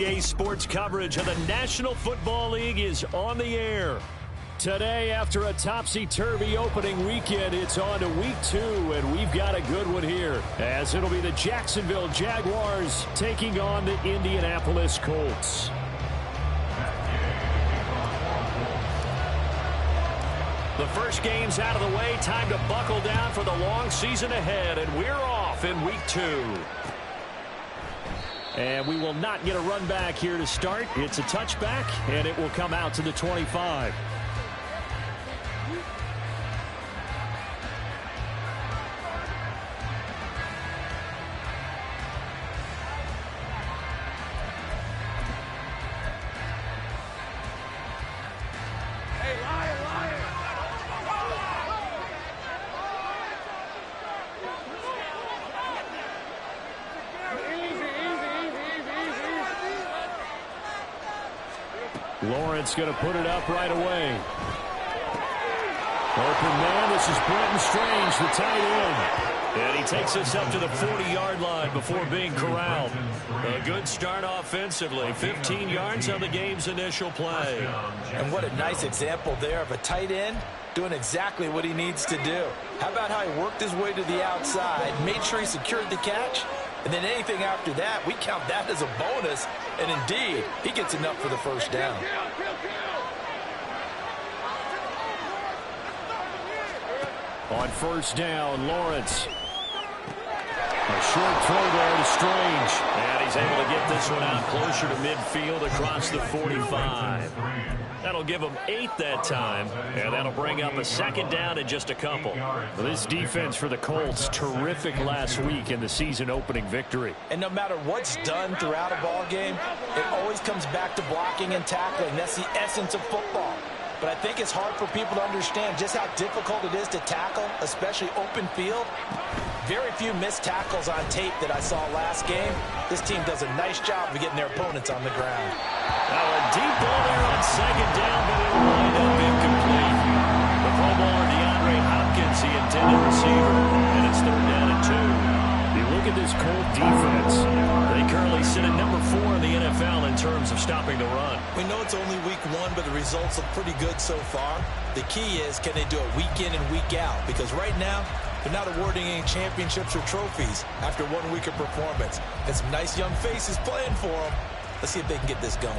Sports coverage of the National Football League is on the air. Today, after a topsy-turvy opening weekend, it's on to week 2, and we've got a good one here, as it'll be the Jacksonville Jaguars taking on the Indianapolis Colts. The first game's out of the way. Time to buckle down for the long season ahead, and we're off in week 2. And we will not get a run back here to start. It's a touchback, and it will come out to the 25. Lawrence going to put it up right away. Open man, this is Brenton Strange, the tight end. And he takes us up to the 40-yard line before being corralled. A good start offensively. 15 yards on the game's initial play. And what a nice example there of a tight end doing exactly what he needs to do. How about how he worked his way to the outside, made sure he secured the catch, and then anything after that, we count that as a bonus. And indeed, he gets enough for the first down. On first down, Lawrence. A short throw there to Strange. And he's able to get this one out closer to midfield across the 45. That'll give him 8 that time, and that'll bring up a second down in just a couple. Well, this defense for the Colts, terrific last week in the season-opening victory. And no matter what's done throughout a ball game, it always comes back to blocking and tackling. That's the essence of football. But I think it's hard for people to understand just how difficult it is to tackle, especially open field. Very few missed tackles on tape that I saw last game. This team does a nice job of getting their opponents on the ground. Now a deep ball there on second down, but it'll wind up incomplete. The Pro Bowler DeAndre Hopkins, the intended receiver, and it's 3rd down and 2. You look at this Colt defense. They currently sit at number 4 in the NFL in terms of stopping the run. We know it's only week 1, but the results look pretty good so far. The key is, can they do it week in and week out? Because right now, they're not awarding any championships or trophies after 1 week of performance. And some nice young faces playing for them. Let's see if they can get this going.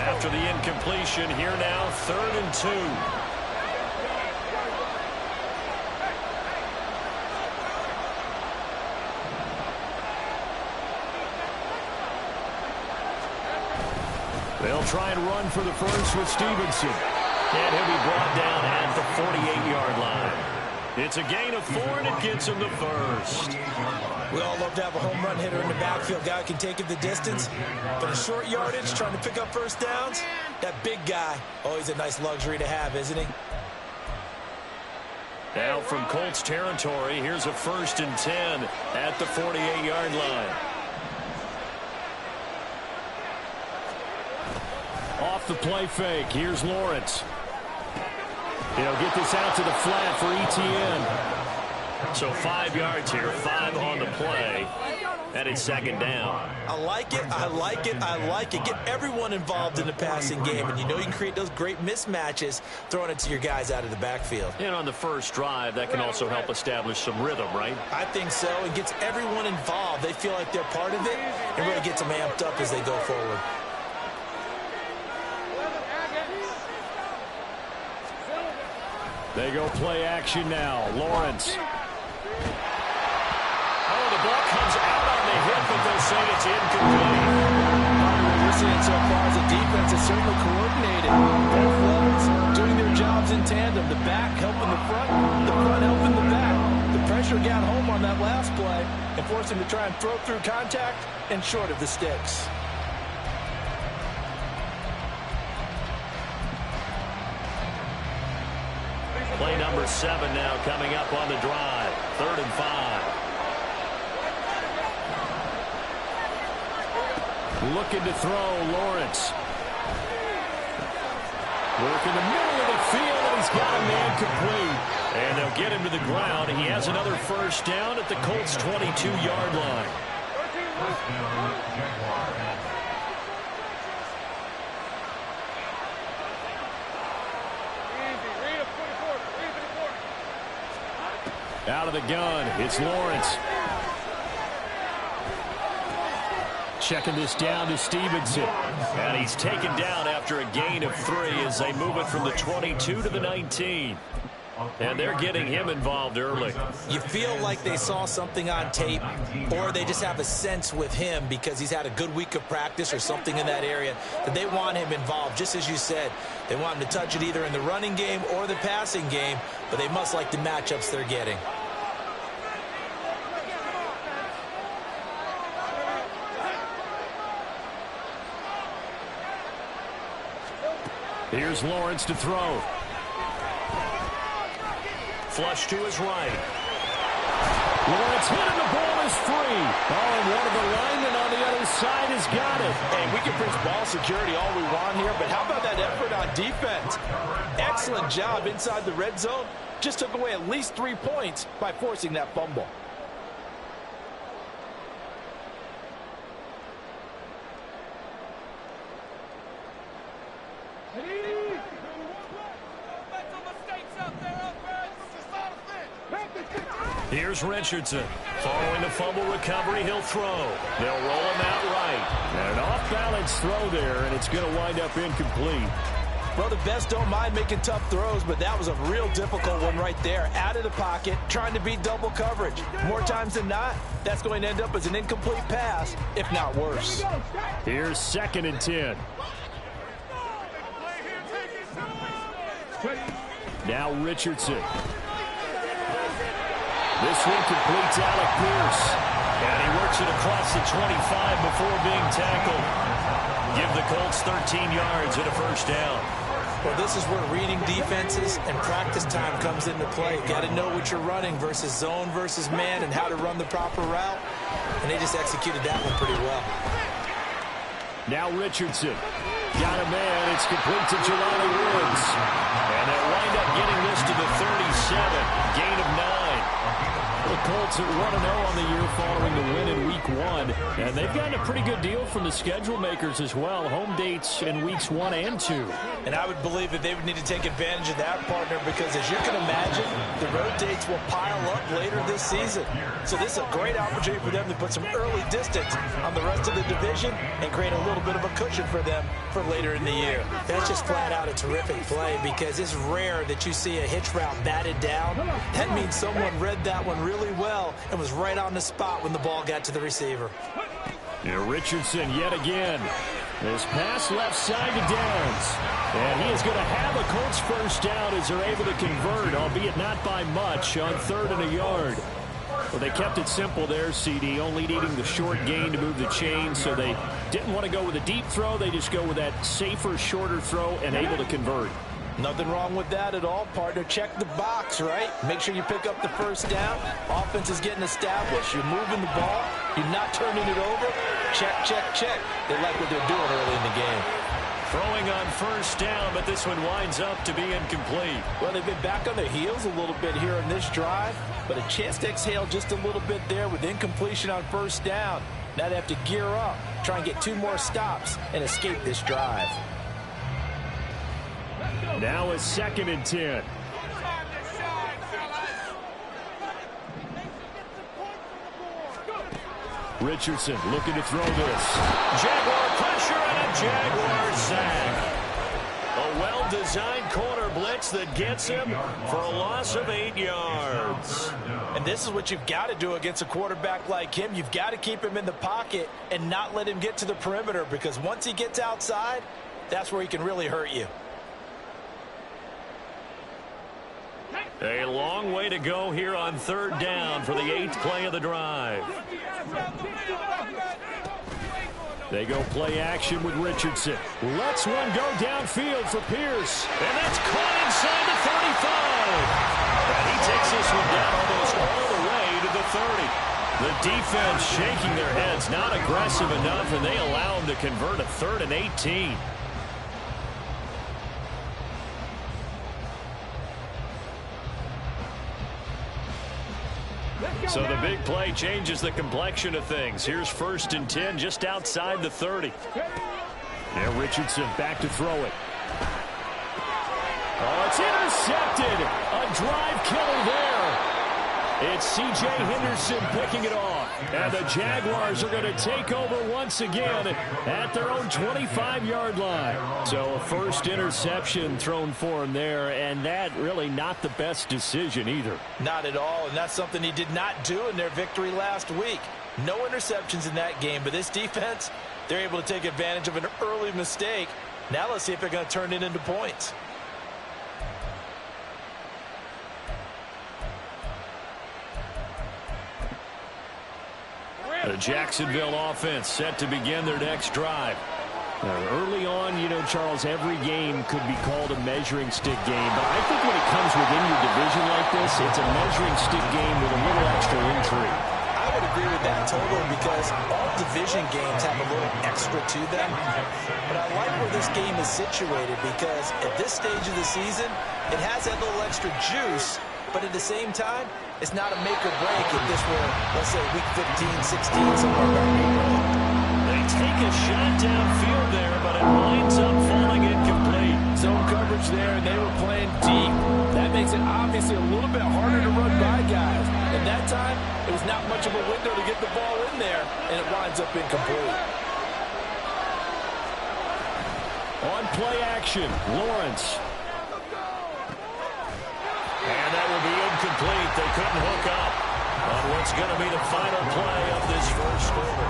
After the incompletion, here now, 3rd and 2. They'll try and run for the first with Stevenson. And he'll be brought down at the 48-yard line. It's a gain of 4, and it gets him the first. We all love to have a home run hitter in the backfield. Guy can take it the distance. But a short yardage, trying to pick up first downs, that big guy, always a nice luxury to have, isn't he? Now from Colts territory, here's a 1st and 10 at the 48-yard line. Off the play fake, here's Lawrence. He'll get this out to the flat for ETN. So 5 yards here, 5 on the play, and it's 2nd down. I like it, I like it, I like it. Get everyone involved in the passing game, and you know you can create those great mismatches throwing it to your guys out of the backfield. And on the first drive, that can also help establish some rhythm, right? I think so. It gets everyone involved. They feel like they're part of it, and really gets them amped up as they go forward. They go play action now. Lawrence. Oh, the ball comes out on the hit, but they'll say it's incomplete. What we're seeing so far as a defense is certainly coordinated. Both levels doing their jobs in tandem. The back helping the front helping the back. The pressure got home on that last play and forced him to try and throw through contact and short of the sticks. Play number 7 now coming up on the drive. 3rd and 5. Looking to throw, Lawrence. Work in the middle of the field, and he's got a man complete. And they'll get him to the ground. He has another first down at the Colts' 22-yard line. Out of the gun, it's Lawrence. Checking this down to Stevenson. And he's taken down after a gain of 3 as they move it from the 22 to the 19. And they're getting him involved early. You feel like they saw something on tape, or they just have a sense with him because he's had a good week of practice or something in that area that they want him involved. Just as you said, they want him to touch it either in the running game or the passing game, but they must like the matchups they're getting. Here's Lawrence to throw. Flush to his right. Lawrence hit and the ball is free. Oh, and one of the linemen on the other side has got it. Hey, we can preach ball security all we want here, but how about that effort on defense? Excellent job inside the red zone. Just took away at least 3 points by forcing that fumble. Here's Richardson. Following the fumble recovery, he'll throw. They'll roll him out right. And an off-balance throw there, and it's going to wind up incomplete. Well, the best don't mind making tough throws, but that was a real difficult one right there. Out of the pocket, trying to beat double coverage. More times than not, that's going to end up as an incomplete pass, if not worse. Here's 2nd and 10. Now Richardson. This one completes Alec Pierce. And he works it across the 25 before being tackled. Give the Colts 13 yards and a first down. Well, this is where reading defenses and practice time comes into play. Got to know what you're running versus zone versus man and how to run the proper route. And they just executed that one pretty well. Now Richardson. Got a man. It's complete to Jelani Woods. And they'll wind up getting this to the 37. Gain of 9. The Colts are 1-0 on the year following the win in Week 1. And they've gotten a pretty good deal from the schedule makers as well. Home dates in Weeks 1 and 2. And I would believe that they would need to take advantage of that, partner, because as you can imagine, the road dates will pile up later this season. So this is a great opportunity for them to put some early distance on the rest of the division and create a little bit of a cushion for them for later in the year. That's just flat out a terrific play because it's rare that you see a hitch route batted down. That means someone read that one really well and was right on the spot when the ball got to the receiver. Yeah, Richardson yet again. This pass left side to Downs. And he is going to have a Colts first down as they're able to convert, albeit not by much, on 3rd and a yard. Well, they kept it simple there, CD, only needing the short gain to move the chain, so they didn't want to go with a deep throw. They just go with that safer, shorter throw and able to convert. Nothing wrong with that at all, partner. Check the box, right? Make sure you pick up the first down. Offense is getting established. You're moving the ball. You're not turning it over. Check, check, check. They like what they're doing early in the game. Throwing on first down, but this one winds up to be incomplete. Well, they've been back on their heels a little bit here in this drive, but a chance to exhale just a little bit there with incompletion on first down. Now they have to gear up, try and get 2 more stops, and escape this drive. Now a 2nd and 10. Richardson looking to throw this. Jaguar pressure and a Jaguar sack. A well-designed corner blitz that gets him for a loss of 8 yards. And this is what you've got to do against a quarterback like him. You've got to keep him in the pocket and not let him get to the perimeter, because once he gets outside, that's where he can really hurt you. A long way to go here on 3rd down for the 8th play of the drive. They go play action with Richardson. Lets one go downfield for Pierce. And that's caught inside the 35. And he takes this one down almost all the way to the 30. The defense shaking their heads, not aggressive enough, and they allow him to convert a 3rd and 18. So the big play changes the complexion of things. Here's 1st and 10 just outside the 30. Now Richardson back to throw it. Oh, it's intercepted. A drive killer there. It's C.J. Henderson picking it off. And the Jaguars are going to take over once again at their own 25-yard line. So a first interception thrown for him there, and that really not the best decision either. Not at all, and that's something he did not do in their victory last week. No interceptions in that game, but this defense, they're able to take advantage of an early mistake. Now let's see if they're going to turn it into points. The Jacksonville offense set to begin their next drive. Early on, you know, Charles, every game could be called a measuring stick game. But I think when it comes within your division like this, it's a measuring stick game with a little extra intrigue. I would agree with that totally because all division games have a little extra to them. But I like where this game is situated because at this stage of the season, it has that little extra juice. But at the same time, it's not a make or break if this were, let's say, week 15, 16, somewhere in that neighborhood. They take a shot downfield there, but it winds up falling incomplete. Zone coverage there, and they were playing deep. That makes it obviously a little bit harder to run by guys. And that time, it was not much of a window to get the ball in there, and it winds up incomplete. On play action, Lawrence. And that will be incomplete. They couldn't hook up on what's going to be the final play of this first quarter.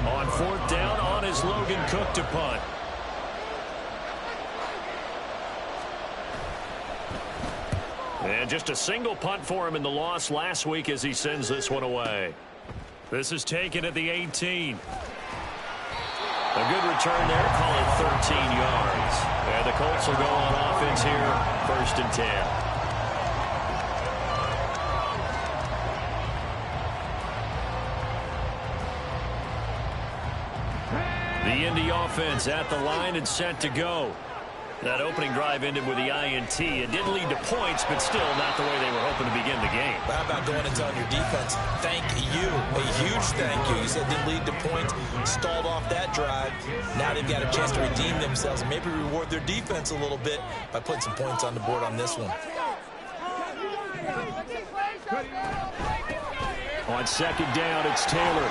On 4th down, on is Logan Cook to punt. And just a single punt for him in the loss last week as he sends this one away. This is taken at the 18. A good return there, call it 13 yards. And the Colts will go on offense here, 1st and 10. The Indy offense at the line and set to go. That opening drive ended with the INT. It didn't lead to points, but still not the way they were hoping to begin the game. How about going and telling your defense, thank you, a huge thank you. You said it didn't lead to points, stalled off that drive. Now they've got a chance to redeem themselves and maybe reward their defense a little bit by putting some points on the board on this one. On 2nd down, it's Taylor.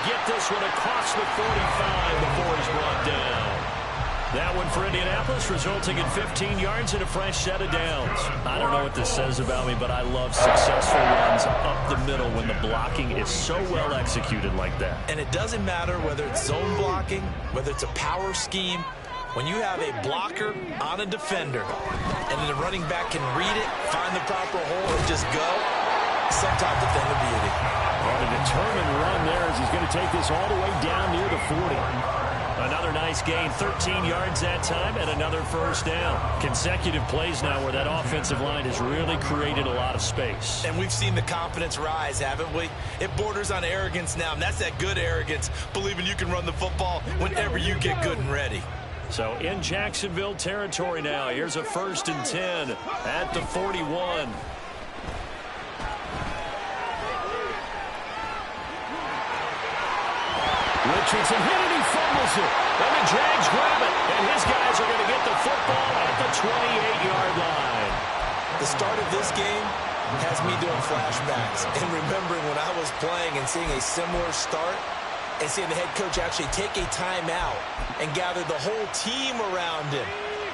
Get this one across the 45 before he's brought down. That one for Indianapolis, resulting in 15 yards and a fresh set of downs. I don't know what this says about me, but I love successful runs up the middle when the blocking is so well executed like that. And it doesn't matter whether it's zone blocking, whether it's a power scheme. When you have a blocker on a defender, and then the running back can read it, find the proper hole, and just go, sometimes a thing of beauty. And a determined run there as he's going to take this all the way down near the 40. Another nice gain, 13 yards that time, and another 1st down. Consecutive plays now where that offensive line has really created a lot of space. And we've seen the confidence rise, haven't we? It borders on arrogance now, and that's that good arrogance, believing you can run the football whenever you get good and ready. So in Jacksonville territory now, here's a 1st and 10 at the 41. Richardson hit it, he fumbles it. And the Jags grab it. And his guys are going to get the football at the 28-yard line. The start of this game has me doing flashbacks and remembering when I was playing and seeing a similar start and seeing the head coach actually take a timeout and gather the whole team around him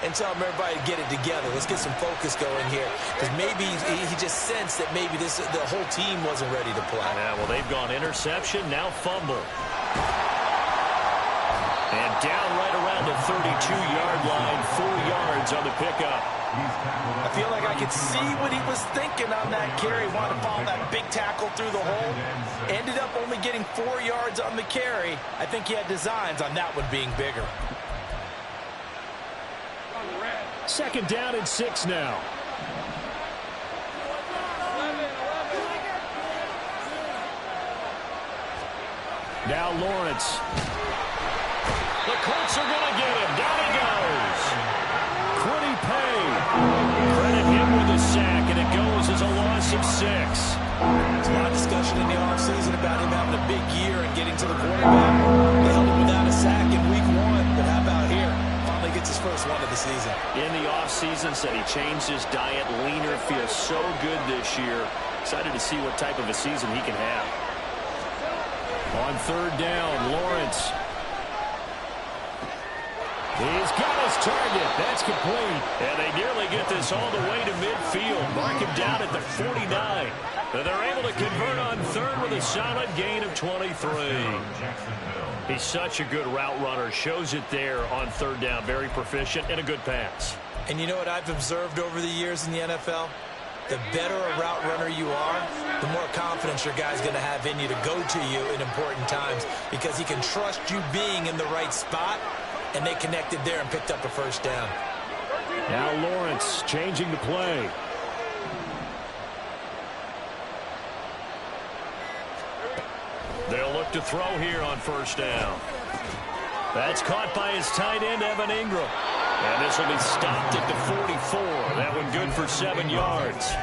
and tell everybody to get it together. Let's get some focus going here. Because maybe he just sensed that maybe the whole team wasn't ready to play. Yeah, well, they've gone interception, now fumble. And down right around the 32-yard line, 4 yards on the pickup. I feel like I could see what he was thinking on that carry. Wanted to follow that big tackle through the hole. Ended up only getting 4 yards on the carry. I think he had designs on that one being bigger. 2nd down and 6 now. Now Lawrence. The Colts are going to get him. Down he goes. Quiddy Pay. Credit him with a sack, and it goes as a loss of 6. There's a lot of discussion in the offseason about him having a big year and getting to the quarterback. They held him without a sack in week 1, but how about here? Finally gets his first one of the season. In the offseason, said he changed his diet, leaner, feels so good this year. Excited to see what type of a season he can have. On 3rd down, Lawrence. He's got his target. That's complete. And they nearly get this all the way to midfield. Mark him down at the 49. And they're able to convert on 3rd with a solid gain of 23. He's such a good route runner. Shows it there on 3rd down. Very proficient and a good pass. And you know what I've observed over the years in the NFL? The better a route runner you are, the more confidence your guy's going to have in you to go to you in important times because he can trust you being in the right spot, and they connected there and picked up a first down. Now Lawrence changing the play. They'll look to throw here on 1st down. That's caught by his tight end, Evan Ingram. And this will be stopped at the 44. That one good for 7 yards.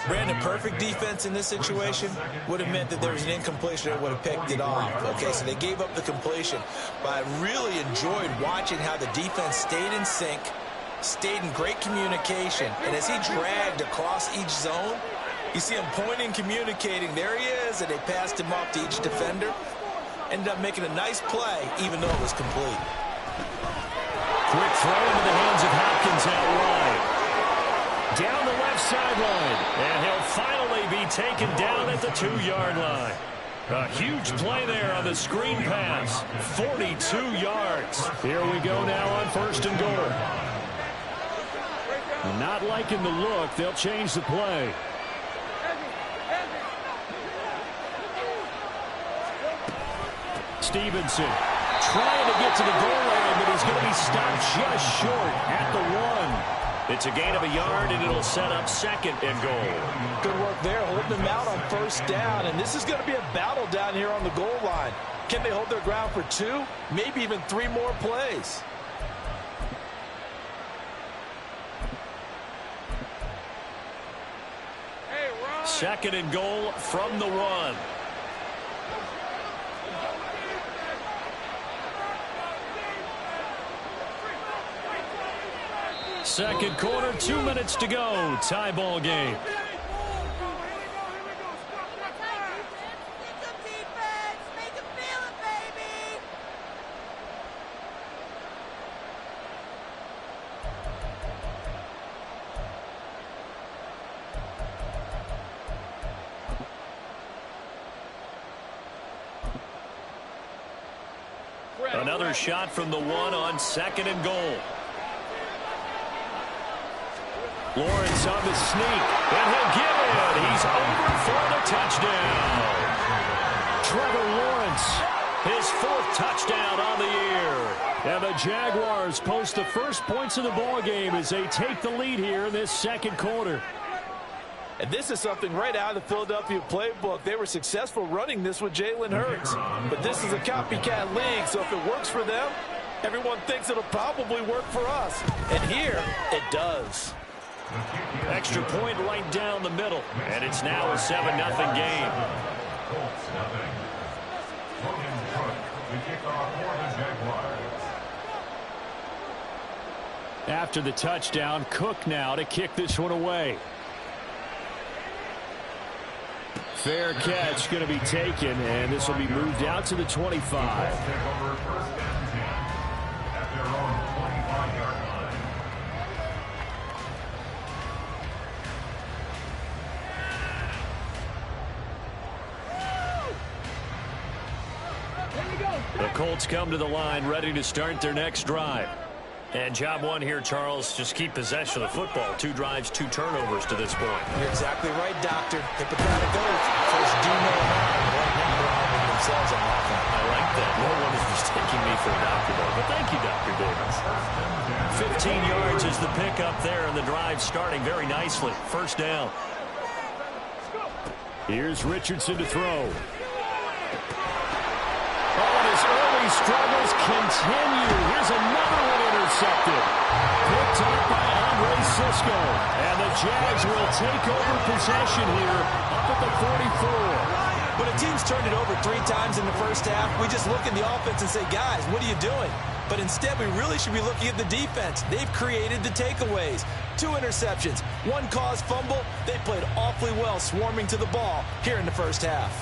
Brandon, perfect defense in this situation would have meant that there was an incompletion that would have picked it off. Okay, so they gave up the completion. But I really enjoyed watching how the defense stayed in sync, stayed in great communication. And as he dragged across each zone, you see him pointing, communicating. There he is, and they passed him off to each defender. Ended up making a nice play, even though it was complete. Quick throw into the hands of Hopkins out wide. Down the left sideline. And he'll finally be taken down at the 2-yard line. A huge play there on the screen pass. 42 yards. Here we go now on 1st and goal. Not liking the look. They'll change the play. Stevenson trying to get to the goal line, but he's going to be stopped just short at the 1. It's a gain of a yard, and it'll set up 2nd and goal. Good work there, holding them out on 1st down, and this is going to be a battle down here on the goal line. Can they hold their ground for 2, maybe even 3 more plays? Second and goal from the 1. Second quarter, 2 minutes to go. Tie ball game. Another shot from the 1 on 2nd and goal. Lawrence on the sneak, and he'll get it. He's over for the touchdown. Trevor Lawrence, his 4th touchdown on the year. And the Jaguars post the first points of the ball game as they take the lead here in this 2nd quarter. And this is something right out of the Philadelphia playbook. They were successful running this with Jalen Hurts. But this is a copycat league, so if it works for them, everyone thinks it'll probably work for us. And here, it does. Extra point right down the middle. And it's now a 7-0 game. After the touchdown, Cook now to kick this one away. Fair catch going to be taken, and this will be moved out to the 25. The Colts come to the line ready to start their next drive. And job one here, Charles, just keep possession of the football. 2 drives, 2 turnovers to this point. You're exactly right, Doctor. Hippocratic oath. First, do no harm. Right now, they're harming themselves on offense. I like that. No one is mistaking me for a doctor, though. But thank you, Dr. Davis. 15 yards is the pickup there, and the drive starting very nicely. First down. Here's Richardson to throw. struggles continue. Here's another one intercepted. Picked up by Andre Sisco. And the Jags will take over possession here up at the 44. When a team's turned it over 3 times in the first half, we just look at the offense and say, guys, what are you doing? But instead, we really should be looking at the defense. They've created the takeaways. 2 interceptions, 1 caused fumble. They played awfully well swarming to the ball here in the first half.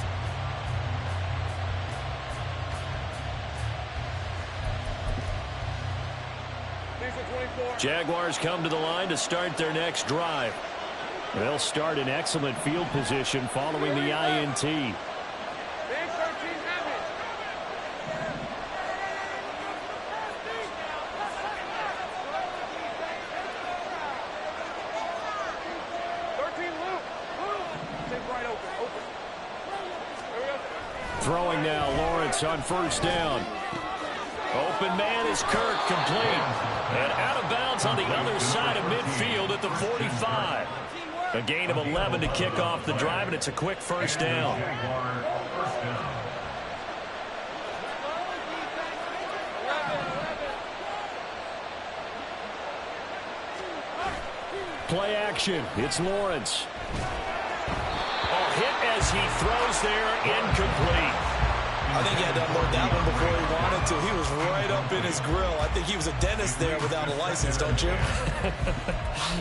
Jaguars come to the line to start their next drive. They'll start in excellent field position following the INT. Throwing now, Lawrence on first down. Open man is Kirk, complete. And out of bounds on the other side of midfield at the 45. A gain of 11 to kick off the drive, and it's a quick first down. Play action. It's Lawrence. Hit as he throws there, incomplete. I think he had to unload that one before he wanted to. He was right up in his grill. I think he was a dentist there without a license, don't you?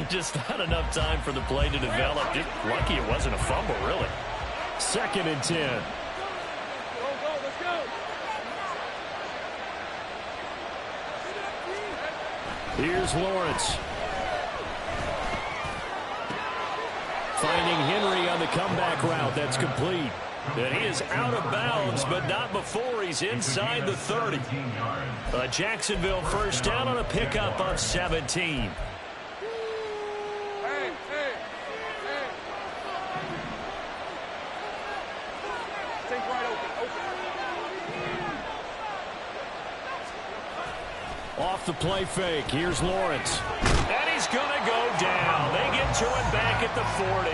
Just not enough time for the play to develop. Just lucky it wasn't a fumble, really. 2nd and 10. Let's go. Here's Lawrence. Finding Henry on the comeback route. That's complete. And he is out of bounds, but not before he's inside the 30. A Jacksonville first down on a pickup of 17. Off the play fake. Here's Lawrence. And he's going to go down. They get to him back at the 40.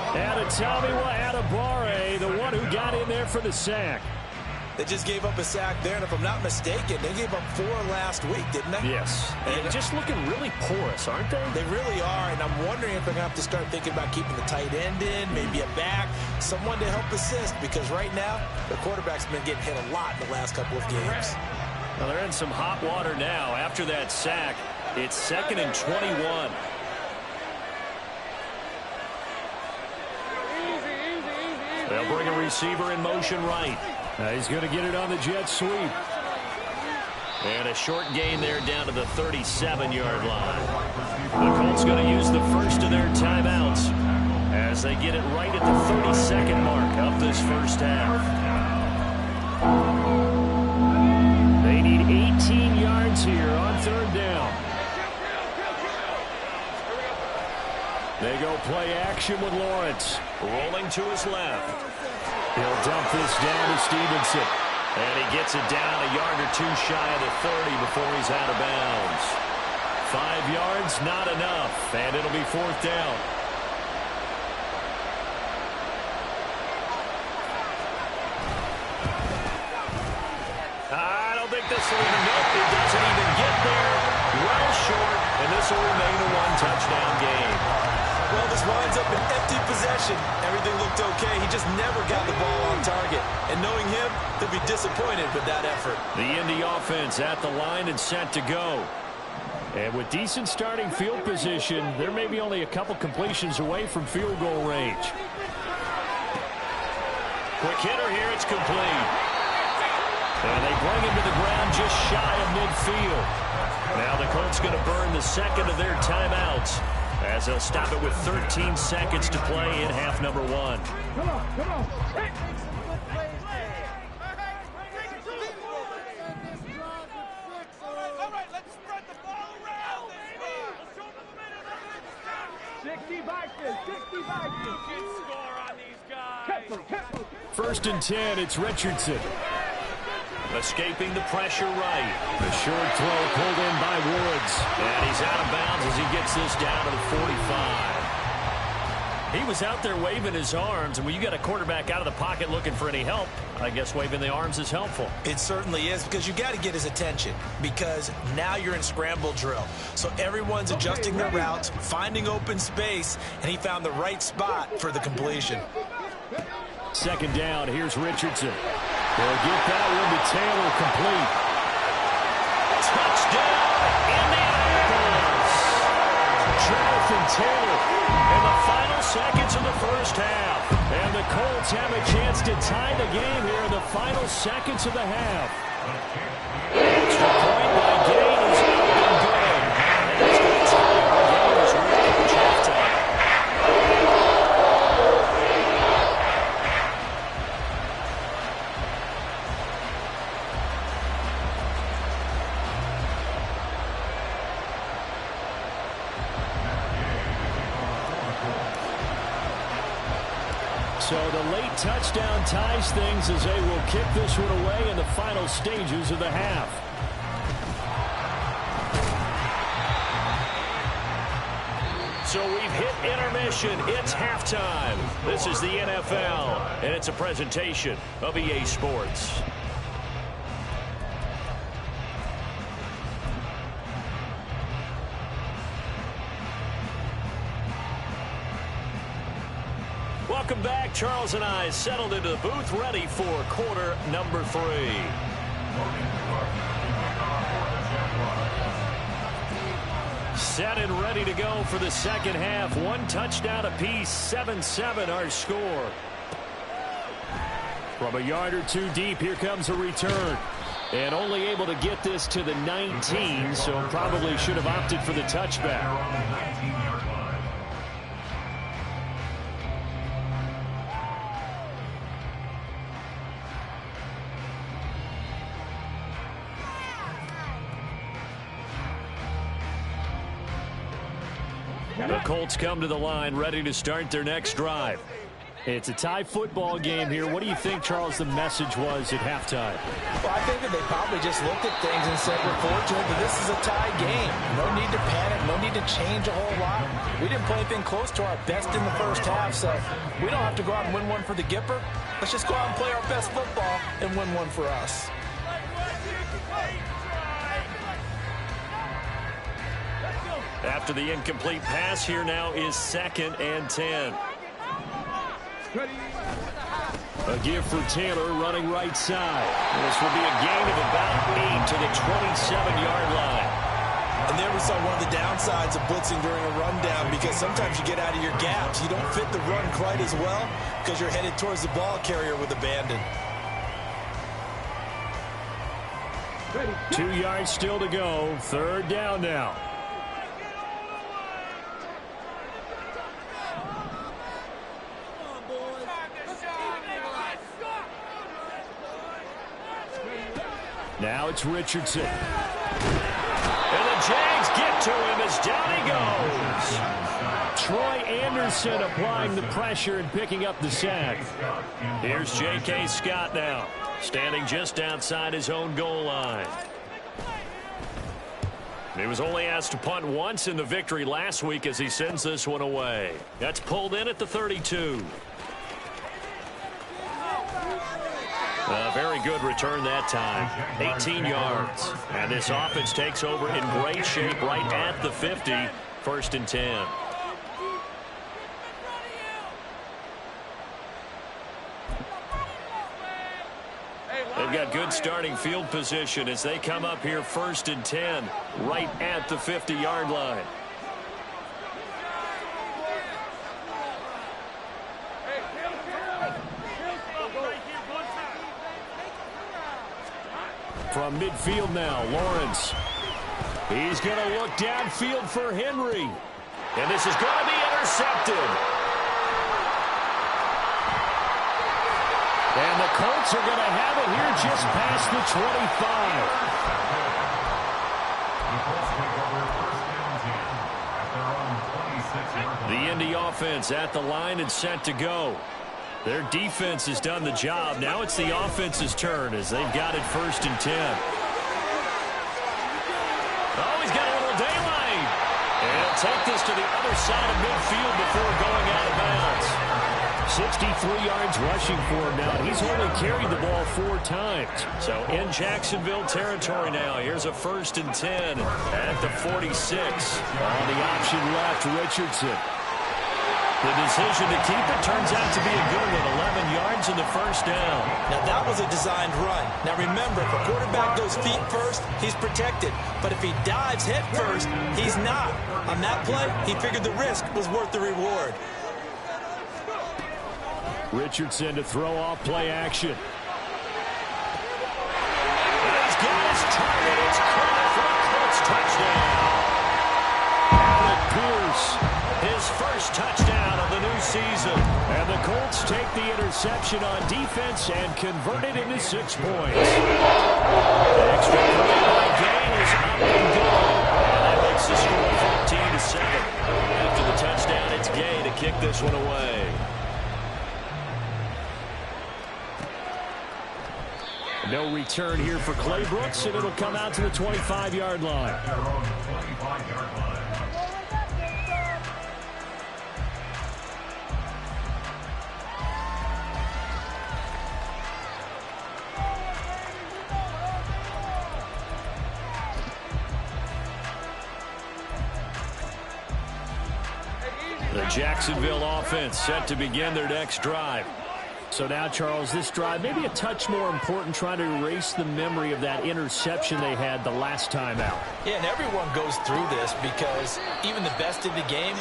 Adetomiwa Adebawore, the one who got in there for the sack. They just gave up a sack there, and if I'm not mistaken, they gave up 4 last week, didn't they? Yes. And just looking really porous, aren't they? They really are, and I'm wondering if they're going to have to start thinking about keeping the tight end in, maybe a back, someone to help assist, because right now, the quarterback's been getting hit a lot in the last couple of games. Well, they're in some hot water now. After that sack, it's 2nd and 21. They'll bring a receiver in motion right. He's going to get it on the jet sweep. And a short gain there down to the 37-yard line. The Colts going to use the first of their timeouts as they get it right at the 32nd mark of this first half. They need 18 yards here on 3rd down. They go play action with Lawrence. Rolling to his left. He'll dump this down to Stevenson. And he gets it down a yard or 2 shy of the 30 before he's out of bounds. 5 yards, not enough. And it'll be 4th down. I don't think this will even get. It doesn't even get there. Well short. And this will remain a 1-touchdown game. Well, this winds up an empty possession. Everything looked okay. He just never got the ball on target. And knowing him, they'll be disappointed with that effort. The Indy offense at the line and set to go. And with decent starting field position, there may be only a couple completions away from field goal range. Quick hitter here. It's complete. And they bring him to the ground just shy of midfield. Now the Colts going to burn the 2nd of their timeouts, as they'll stop it with 13 seconds to play in half number 1. Come on. Hey. All right, let's spread the ball around. 60 Vikings. Can't score on these guys. 1st and 10, it's Richardson. Escaping the pressure right. The short throw pulled in by Woods. And he's out of bounds as he gets this down to the 45. He was out there waving his arms, and when you got a quarterback out of the pocket looking for any help, I guess waving the arms is helpful. It certainly is, because you got to get his attention, because now you're in scramble drill. So everyone's adjusting their routes, finding open space, and he found the right spot for the completion. Second down, here's Richardson. They'll get that one to Taylor, complete. Touchdown, Indianapolis! Jonathan Taylor in the final seconds of the first half. And the Colts have a chance to tie the game here in the final seconds of the half. Extra point by Gain is up and good. And it's going to tie the game as we approach halftime. So the late touchdown ties things as they will kick this one away in the final stages of the half. So we've hit intermission. It's halftime. This is the NFL, and it's a presentation of EA Sports. Welcome back. Charles and I settled into the booth, ready for quarter number 3. Set and ready to go for the second half. One touchdown apiece, 7-7 our score. From a yard or two deep, here comes a return. And only able to get this to the 19, so probably should have opted for the touchback. The Colts come to the line, ready to start their next drive. It's a tie football game here. What do you think, Charles, the message was at halftime? Well, I think that they probably just looked at things and said, we're fortunate that this is a tie game. No need to panic, no need to change a whole lot. We didn't play anything close to our best in the first half, so we don't have to go out and win one for the Gipper. Let's just go out and play our best football and win one for us. After the incomplete pass, here now is 2nd and 10. A give for Taylor running right side. This will be a gain of about 8 to the 27-yard line. And there we saw one of the downsides of blitzing during a rundown, because sometimes you get out of your gaps. You don't fit the run quite as well because you're headed towards the ball carrier with abandon. 2 yards still to go. 3rd down now. Now it's Richardson. And the Jags get to him as down he goes. Troy Anderson applying the pressure and picking up the sack. Here's J.K. Scott now, standing just outside his own goal line. He was only asked to punt once in the victory last week as he sends this one away. That's pulled in at the 32. A very good return that time. 18 yards. And this offense takes over in great shape right at the 50. 1st and 10. They've got good starting field position as they come up here 1st and 10 right at the 50-yard line. From midfield now, Lawrence. He's going to look downfield for Henry. And this is going to be intercepted. And the Colts are going to have it here just past the 25. The Indy offense at the line and set to go. Their defense has done the job. Now it's the offense's turn as they've got it 1st and 10. Oh, he's got a little daylight. And he'll take this to the other side of midfield before going out of bounds. 63 yards rushing for him now. He's only carried the ball 4 times. So in Jacksonville territory now. Here's a 1st and 10 at the 46. On the option left, Richardson. The decision to keep it turns out to be a good one. 11 yards in the 1st down. Now, that was a designed run. Now, remember, if a quarterback goes feet first, he's protected. But if he dives head first, he's not. On that play, he figured the risk was worth the reward. Richardson to throw off play action. He's got his target. It's caught for a Colts touchdown. Alec Pierce, his first touchdown of the new season. And the Colts take the interception on defense and convert it into 6 points. The extra point gain is up and good. And that makes the score 14-7. After the touchdown, it's Gay to kick this one away. No return here for Clay Brooks, and it'll come out to the 25-yard line. The Jacksonville offense set to begin their next drive. So now, Charles, this drive maybe a touch more important, trying to erase the memory of that interception they had the last time out. Yeah, and everyone goes through this because even the best in the game,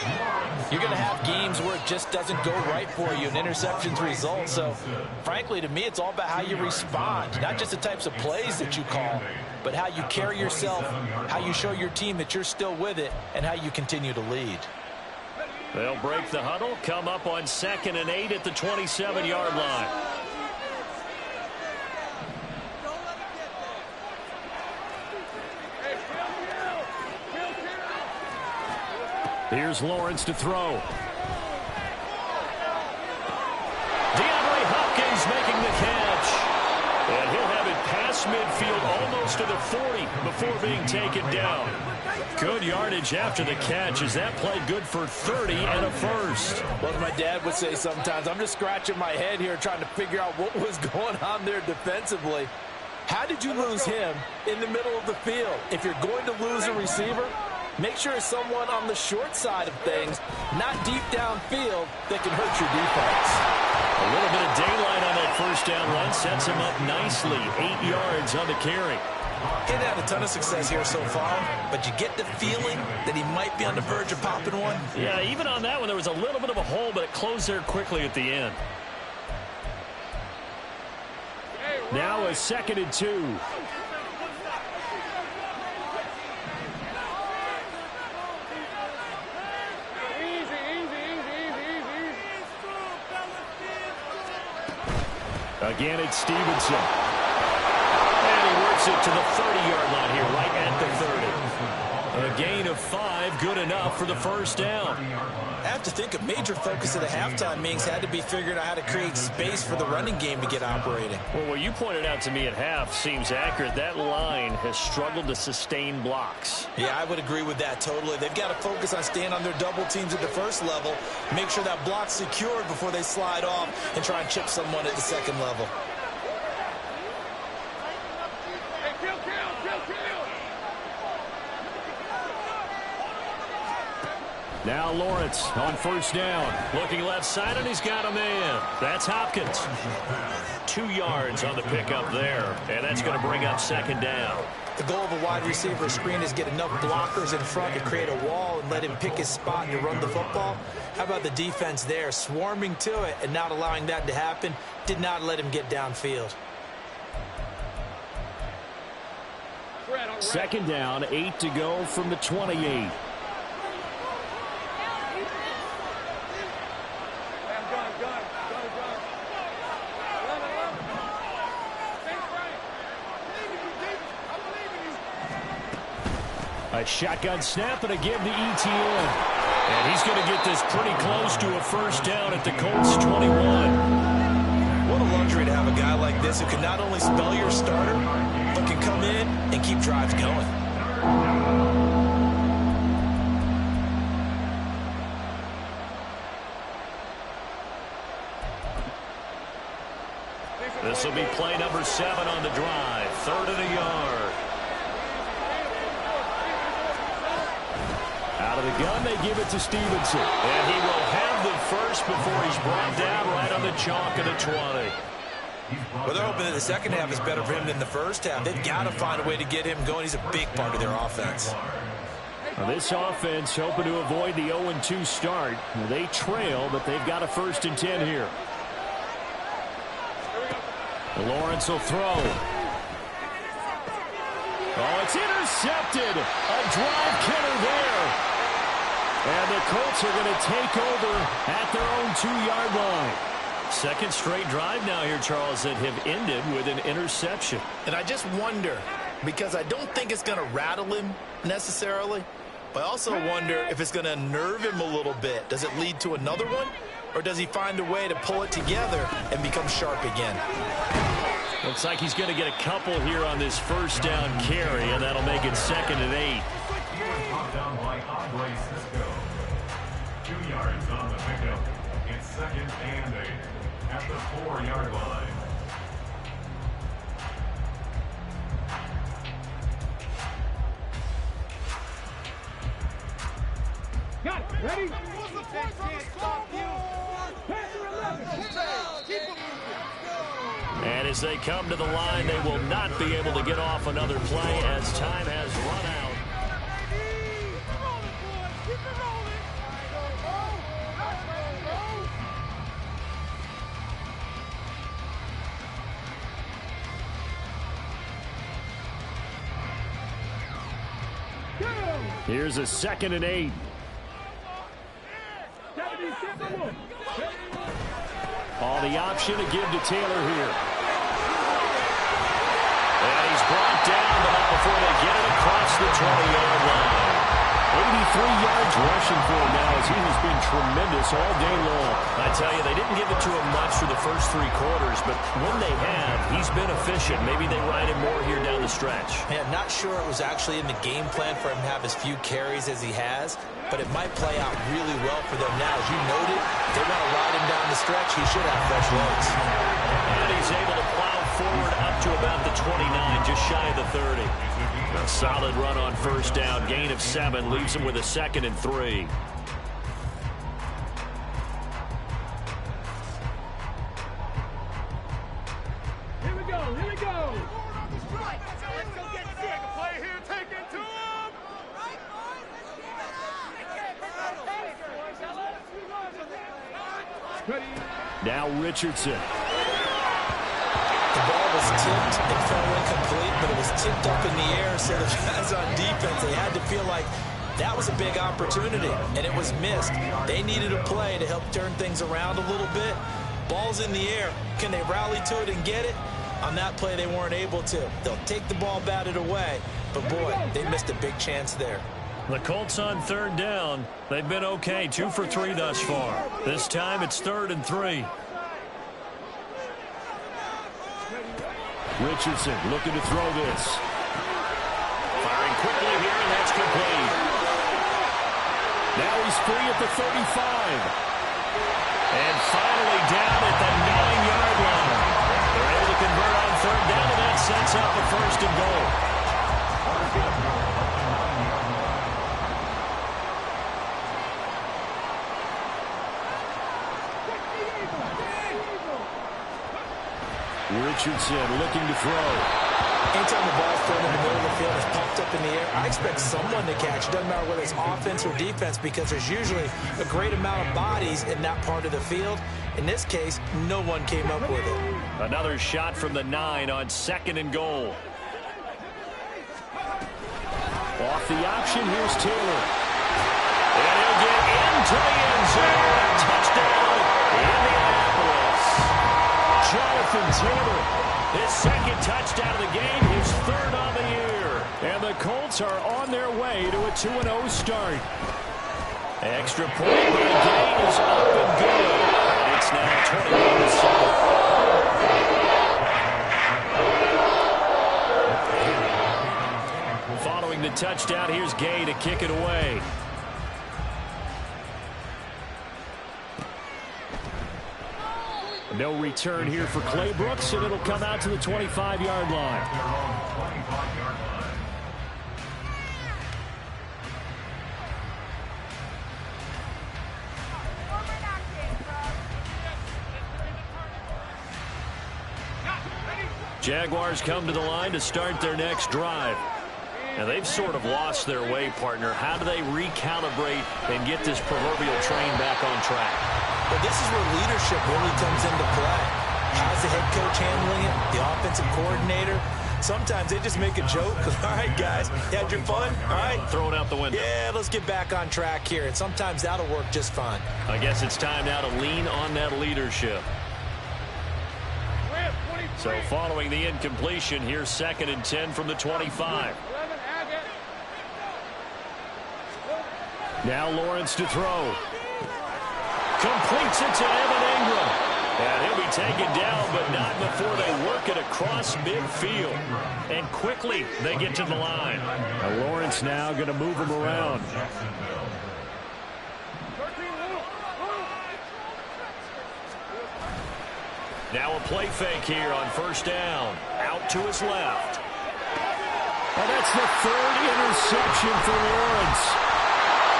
you're going to have games where it just doesn't go right for you and interceptions result. So, frankly, to me, it's all about how you respond, not just the types of plays that you call, but how you carry yourself, how you show your team that you're still with it, and how you continue to lead. They'll break the huddle, come up on 2nd and 8 at the 27-yard line. Here's Lawrence to throw. DeAndre Hopkins making the catch. And he'll have it past midfield almost to the 40 before being taken down. Good yardage after the catch as that played good for 30 and a first. Well, as my dad would say sometimes, I'm just scratching my head here trying to figure out what was going on there defensively. How did you lose him in the middle of the field? If you're going to lose a receiver, make sure it's someone on the short side of things, not deep downfield, that can hurt your defense. A little bit of daylight on that 1st down run sets him up nicely. 8 yards on the carry. He had a ton of success here so far, but you get the feeling that he might be on the verge of popping one. Yeah, even on that one, there was a little bit of a hole, but it closed there quickly at the end. Now a 2nd and 2. Again, it's Stevenson. And he works it to the 30-yard line here, right at the 30. A gain of 5, good enough for the 1st down. I have to think a major focus of the halftime meetings had to be figuring out how to create space for the running game to get operating. Well, what you pointed out to me at half seems accurate. That line has struggled to sustain blocks. Yeah, I would agree with that totally. They've got to focus on staying on their double teams at the 1st level, make sure that block's secured before they slide off and try and chip someone at the 2nd level. Now Lawrence on 1st down. Looking left side, and he's got a man. That's Hopkins. 2 yards on the pickup there, and that's going to bring up 2nd down. The goal of a wide receiver screen is get enough blockers in front to create a wall and let him pick his spot to run the football. How about the defense there, swarming to it and not allowing that to happen? Did not let him get downfield. 2nd down, 8 to go from the 28. A shotgun snap and a give to ETN. And he's going to get this pretty close to a 1st down at the Colts 21. What a luxury to have a guy like this who can not only spell your starter, but can come in and keep drives going. This will be play number 7 on the drive. 3rd and a yard. Out of the gun, they give it to Stevenson. And he will have the first before he's brought down right on the chalk of the 20. Well, they're hoping that the second half is better for him than the first half. They've got to find a way to get him going. He's a big part of their offense. Now this offense hoping to avoid the 0-2 start. They trail, but they've got a 1st and 10 here. Lawrence will throw. Oh, it's intercepted. A drive killer there. And the Colts are going to take over at their own 2-yard line. Second straight drive now here, Charles, that have ended with an interception. And I just wonder, because I don't think it's going to rattle him necessarily, but I also wonder if it's going to unnerve him a little bit. Does it lead to another one? Or does he find a way to pull it together and become sharp again? Looks like he's going to get a couple here on this 1st down carry, and that'll make it 2nd and 8. Down by Andre Cisco. 2 yards on the pickup. It's 2nd and 8 at the 4-yard line. Got it. Ready? And as they come to the line, they will not be able to get off another play as time has run out. Here's a 2nd and 8. On the option to give to Taylor here. And he's brought down, but not before they get it across the 20-yard line. 83 yards rushing for him now as he has been tremendous all day long. I tell you, they didn't give it to him much for the first 3 quarters, but when they have, he's been efficient. Maybe they ride him more here down the stretch. Man, not sure it was actually in the game plan for him to have as few carries as he has, but it might play out really well for them now. As you noted, they want to ride him down the stretch. He should have fresh legs. And he's able to plow forward up to about the 29, just shy of the 30. A solid run on 1st down. Gain of 7 leaves him with a 2nd and 3. Here we go. Here we go. Let's go get sick. Play here. Take it to him. Now Richardson. The ball was tipped and fell incomplete, but it was tipped up in the air, so the guys on defense, they had to feel like that was a big opportunity, and it was missed. They needed a play to help turn things around a little bit. Ball's in the air. Can they rally to it and get it? On that play, they weren't able to. They'll take the ball batted away, but boy, they missed a big chance there. The Colts on 3rd down. They've been okay, 2 for 3 thus far. This time it's 3rd and 3. Richardson looking to throw this. Firing quickly here, and that's complete. Now he's free at the 35. And finally down at the 9-yard line. They're able to convert on 3rd down, and that sets up a 1st and goal. Richardson looking to throw. Anytime the ball's thrown in the middle of the field, it's pumped up in the air, I expect someone to catch. It doesn't matter whether it's offense or defense, because there's usually a great amount of bodies in that part of the field. In this case, no one came up with it. Another shot from the 9 on 2nd and goal. Off the option, here's Taylor. And he'll get into the end zone. Touchdown, Indianapolis. Jonathan Taylor, his 2nd touchdown of the game, his 3rd on the year. And the Colts are on their way to a 2-0 start. Extra point by Gay is up and good. It's now 21-7. Following the touchdown, here's Gay to kick it away. No return here for Clay Brooks, and it'll come out to the 25-yard line. Their own 25-yard line. Jaguars come to the line to start their next drive. Now, they've sort of lost their way, partner. How do they recalibrate and get this proverbial train back on track? But this is where leadership really comes into play. How's the head coach handling it? The offensive coordinator? Sometimes they just make a joke. All right, guys, you had your fun? All right. Throw it out the window. Yeah, let's get back on track here. And sometimes that'll work just fine. I guess it's time now to lean on that leadership. So following the incompletion, here's 2nd and 10 from the 25. Now Lawrence to throw. Completes it to Evan Ingram. And he'll be taken down, but not before they work it across midfield. And quickly they get to the line. Now Lawrence now going to move him around. Now a play fake here on 1st down. Out to his left. And that's the 3rd interception for Lawrence.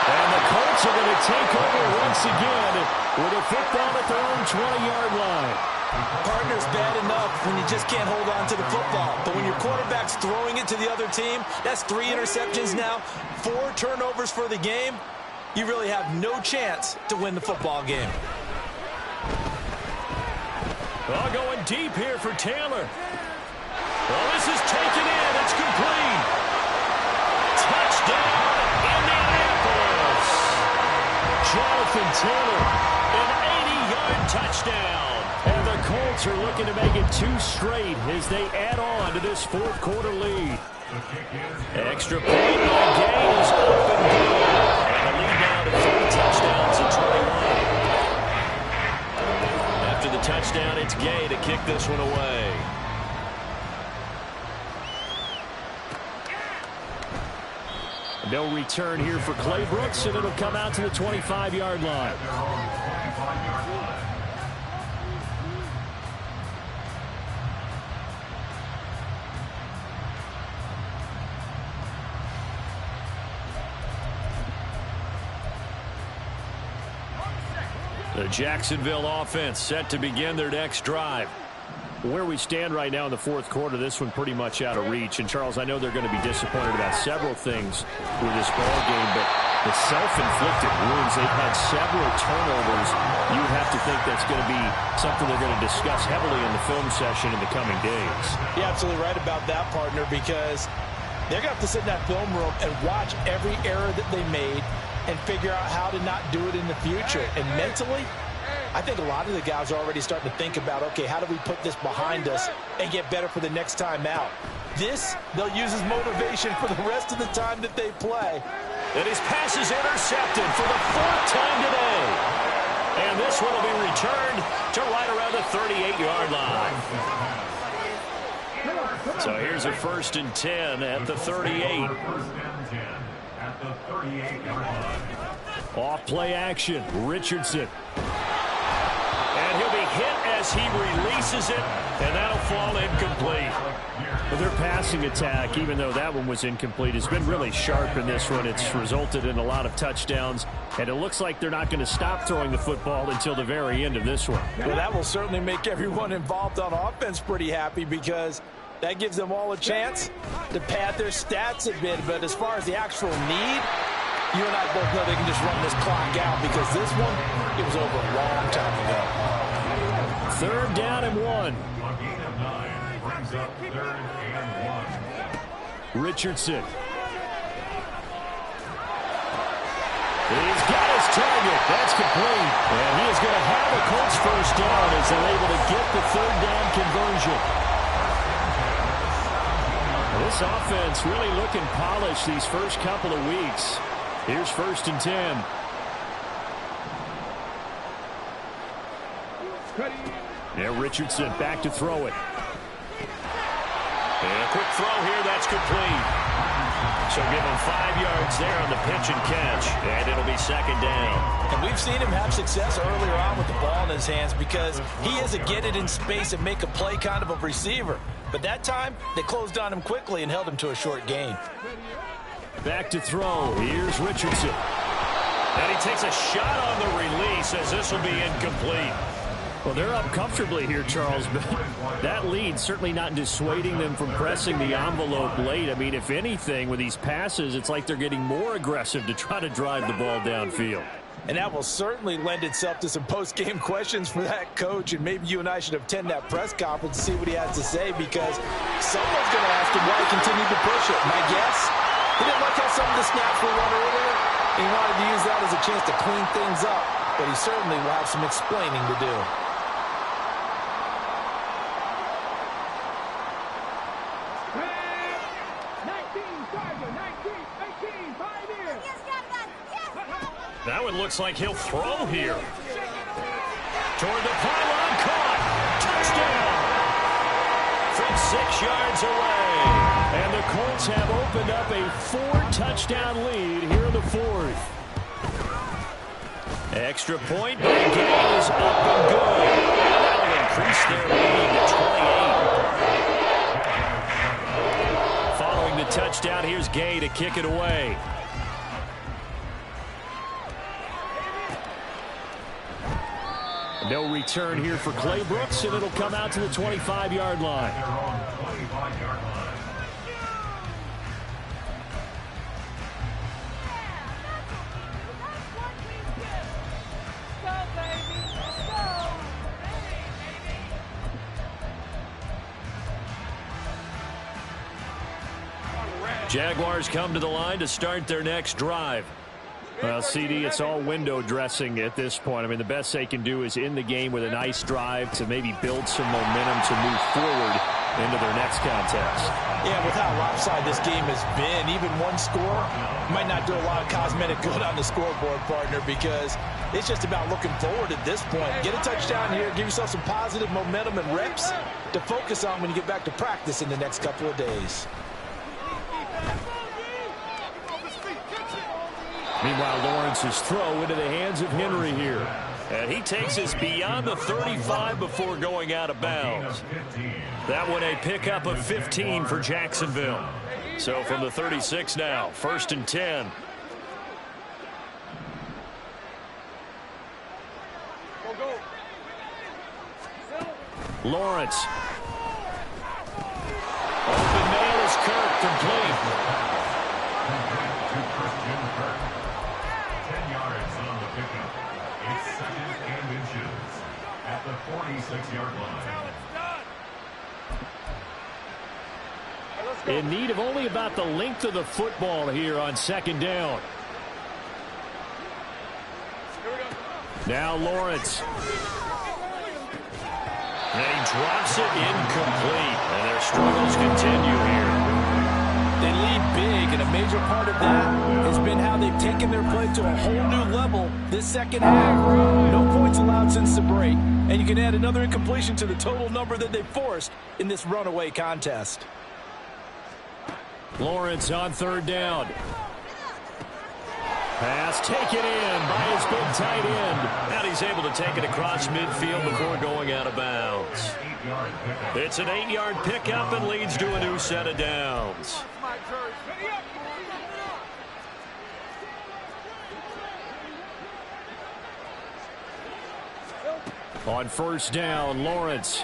And the Colts are going to take over once again with a football at their own 20-yard line. Partner's bad enough when you just can't hold on to the football. But when your quarterback's throwing it to the other team, that's 3 interceptions now, 4 turnovers for the game. You really have no chance to win the football game. Oh, going deep here for Taylor. Well, this is taken in. It's complete. Touchdown, Indianapolis. Jonathan Taylor, an 80-yard touchdown. And the Colts are looking to make it 2 straight as they add on to this 4th quarter lead. Extra point by Gay is up and good. And the lead now to 3 touchdowns and 21. After the touchdown, it's Gay to kick this one away. No return here for Clay Brooks, and it'll come out to the 25-yard line. The Jacksonville offense set to begin their next drive. Where we stand right now in the 4th quarter, this one pretty much out of reach. And, Charles, I know they're going to be disappointed about several things with this ball game, but the self-inflicted wounds, they've had several turnovers. You have to think that's going to be something they're going to discuss heavily in the film session in the coming days. You're absolutely right about that, partner, because they're going to have to sit in that film room and watch every error that they made and figure out how to not do it in the future. And mentally, I think a lot of the guys are already starting to think about, okay, how do we put this behind us and get better for the next time out? This, they'll use as motivation for the rest of the time that they play. And his pass is intercepted for the 4th time today. And this one will be returned to right around the 38-yard line. So here's a 1st and 10 at the 38. Off play action, Richardson. And he'll be hit as he releases it, and that'll fall incomplete. But their passing attack, even though that one was incomplete, has been really sharp in this one. It's resulted in a lot of touchdowns, and it looks like they're not going to stop throwing the football until the very end of this one. Well, that will certainly make everyone involved on offense pretty happy, because that gives them all a chance to pad their stats a bit. But as far as the actual need, you and I both know they can just run this clock out, because this one, it was over a long time ago. 3rd down and 1. A gain of 9 brings up 3rd and 1. Richardson. He's got his target. That's complete. And he is going to have a Colts 1st down as they're able to get the 3rd down conversion. This offense really looking polished these first couple of weeks. Here's 1st and 10. Now Richardson back to throw it. And a quick throw here, that's complete. So So give him 5 yards there on the pitch and catch, and it'll be second down. And we've seen him have success earlier on with the ball in his hands because he is a get it in space and make a play kind of a receiver. But that time, they closed on him quickly and held him to a short gain. Back to throw. Here's Richardson. And he takes a shot on the release as this will be incomplete. Well, they're up comfortably here, Charles, but that lead certainly not dissuading them from pressing the envelope late. I mean, if anything, with these passes, it's like they're getting more aggressive to try to drive the ball downfield. And that will certainly lend itself to some post-game questions for that coach, and maybe you and I should attend that press conference and see what he has to say, because someone's going to ask him why he continued to push it. My guess, he didn't like how some of the snaps were run earlier, and he wanted to use that as a chance to clean things up, but he certainly will have some explaining to do. That one looks like he'll throw here. Toward the pylon, caught. Touchdown. From 6 yards away. And the Colts have opened up a 4-touchdown lead here in the fourth. Extra point by Gay is up and good. And that'll increase their lead to 28. Following the touchdown, here's Gay to kick it away. No return here for Clay Brooks, and it'll come out to the 25-yard line. Jaguars come to the line to start their next drive. Well, CD, it's all window dressing at this point. I mean, the best they can do is in the game with a nice drive to maybe build some momentum to move forward into their next contest. Yeah, with how lopsided this game has been, even one score might not do a lot of cosmetic good on the scoreboard, partner, because it's just about looking forward at this point. Get a touchdown here, give yourself some positive momentum and reps to focus on when you get back to practice in the next couple of days. Meanwhile, Lawrence's throw into the hands of Henry here. And he takes us beyond the 35 before going out of bounds. That one a pickup of 15 for Jacksonville. So from the 36 now, 1st and 10. Lawrence. Open man is Kirk, complete. At the 46-yard line. In need of only about the length of the football here on 2nd down. Now Lawrence. And he drops it incomplete. And their struggles continue here. They lead big, and a major part of that has been how they've taken their play to a whole new level this second half. No points allowed since the break, and you can add another incompletion to the total number that they forced in this runaway contest. Lawrence on 3rd down. Pass taken in by his big tight end. And he's able to take it across midfield before going out of bounds. It's an 8-yard pickup and leads to a new set of downs. On 1st down, Lawrence.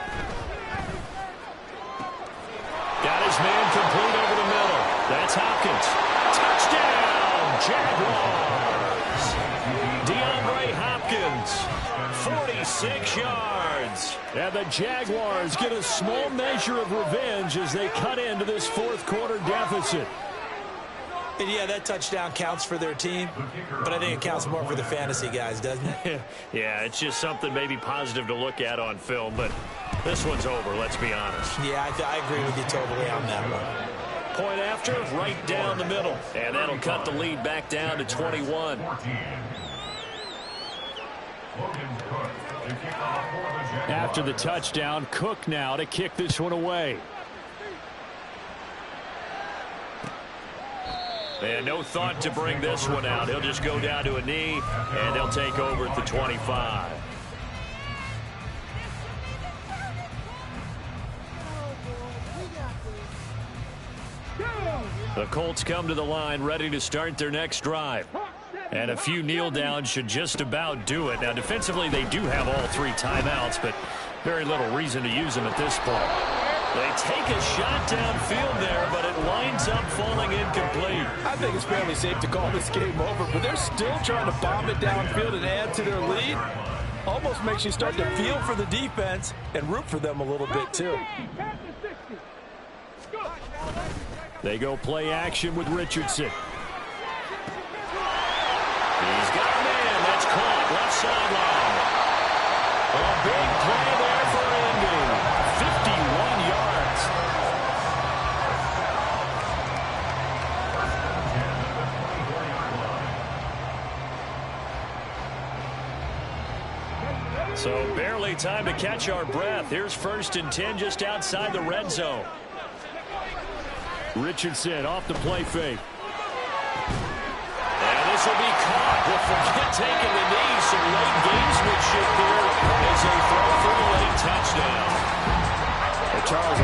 Got his man complete over the middle. That's Hopkins. Touchdown, Jaguars. DeAndre Hopkins, 46 yards. And the Jaguars get a small measure of revenge as they cut into this 4th quarter deficit. And yeah, that touchdown counts for their team, but I think it counts more for the fantasy guys, doesn't it? Yeah, it's just something maybe positive to look at on film, but this one's over, let's be honest. Yeah, I agree with you totally on that one. Point after, right down the middle, and that'll cut the lead back down to 21. After the touchdown, Cook now to kick this one away. And no thought to bring this one out. He'll just go down to a knee, and they'll take over at the 25. The Colts come to the line ready to start their next drive. And a few kneel downs should just about do it. Now, defensively, they do have all 3 timeouts, but very little reason to use them at this point. They take a shot downfield there, but it winds up falling incomplete. I think it's fairly safe to call this game over, but they're still trying to bomb it downfield and add to their lead. Almost makes you start to feel for the defense and root for them a little bit, too. They go play action with Richardson. He's got a man. That's caught. Left sideline. A big play there for Indy. 51 yards. So barely time to catch our breath. Here's 1st and 10 just outside the red zone. Richardson off the play fake. And this will be caught. We'll forget taking the knee. Some late gamesmanship here as they throw for a late touchdown. Well, Charles,